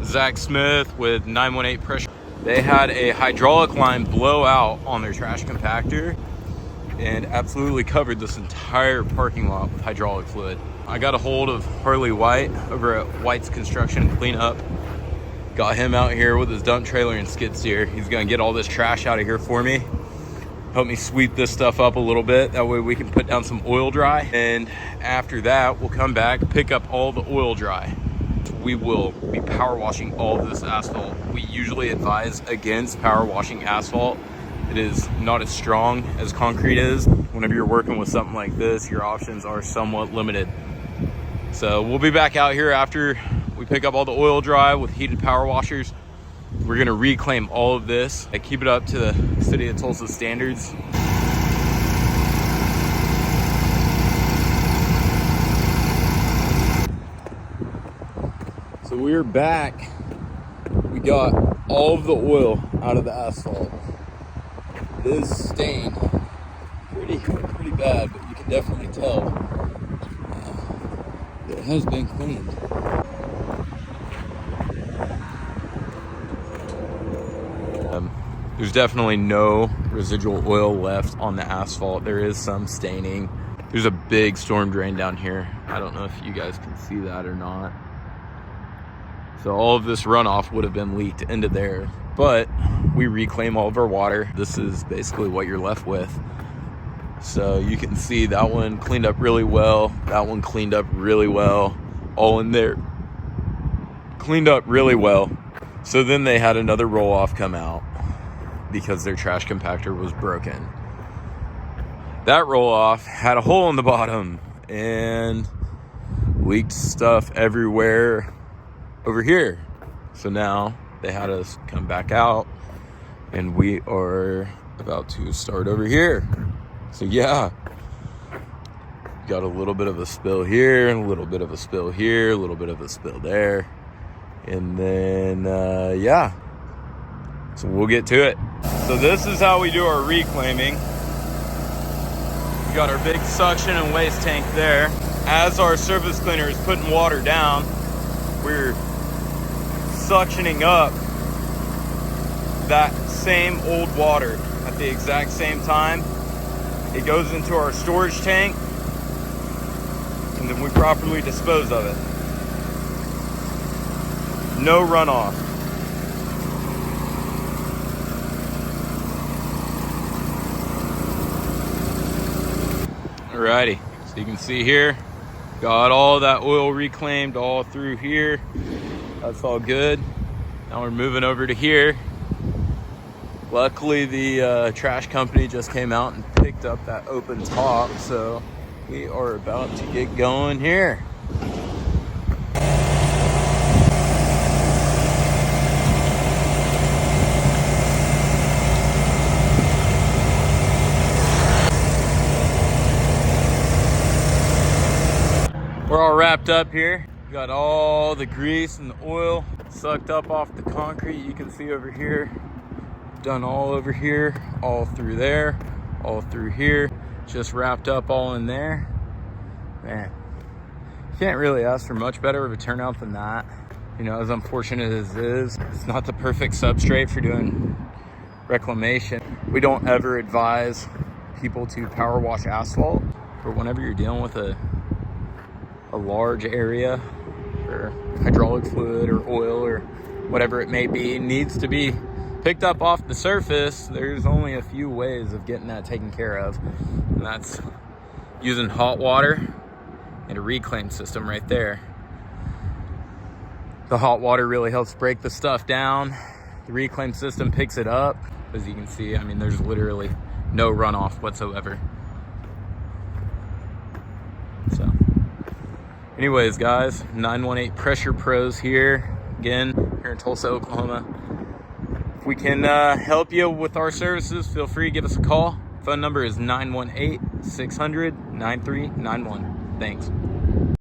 Zach Smith with 918 Pressure. They had a hydraulic line blow out on their trash compactor and absolutely covered this entire parking lot with hydraulic fluid. I got a hold of Harley White over at White's Construction and Cleanup. Got him out here with his dump trailer and skid steer. He's gonna get all this trash out of here for me. Help me sweep this stuff up a little bit. That way we can put down some oil dry. And after that, we'll come back, pick up all the oil dry. We will be power washing all of this asphalt. We usually advise against power washing asphalt. It is not as strong as concrete is. Whenever you're working with something like this, your options are somewhat limited. So we'll be back out here after we pick up all the oil dry with heated power washers. We're gonna reclaim all of this and keep it up to the city of Tulsa standards. So we're back. We got all of the oil out of the asphalt. It is stained pretty bad, but you can definitely tell that it has been cleaned. There's definitely no residual oil left on the asphalt. There is some staining. There's a big storm drain down here. I don't know if you guys can see that or not. So all of this runoff would have been leaked into there, but we reclaim all of our water. This is basically what you're left with. So you can see that one cleaned up really well. That one cleaned up really well. All in there cleaned up really well. So then they had another roll off come out because their trash compactor was broken. That roll off had a hole in the bottom and leaked stuff everywhere over here. So now they had us come back out and we are about to start over here. So yeah, got a little bit of a spill here, a little bit of a spill here, a little bit of a spill there. And then, yeah, so we'll get to it. So this is how we do our reclaiming. We got our big suction and waste tank there. As our surface cleaner is putting water down, we're suctioning up that same old water at the exact same time. It goes into our storage tank, and then we properly dispose of it. No runoff. Alrighty, so you can see here, got all that oil reclaimed all through here. That's all good. Now we're moving over to here. Luckily the trash company just came out and picked up that open top, so we are about to get going here. We're all wrapped up here. We got all the grease and the oil sucked up off the concrete. You can see over here, done all over here, all through there, all through here, just wrapped up all in there. Man, can't really ask for much better of a turnout than that. You know, as unfortunate as it is, it's not the perfect substrate for doing reclamation. We don't ever advise people to power wash asphalt, but whenever you're dealing with a large area or hydraulic fluid or oil or whatever it may be needs to be picked up off the surface, there's only a few ways of getting that taken care of, and that's using hot water and a reclaim system right there. The hot water really helps break the stuff down. The reclaim system picks it up. As you can see, I mean, there's literally no runoff whatsoever. So anyways, guys, 918 Pressure Pros here, again, here in Tulsa, Oklahoma. If we can help you with our services, feel free to give us a call. Phone number is 918-600-9391. Thanks.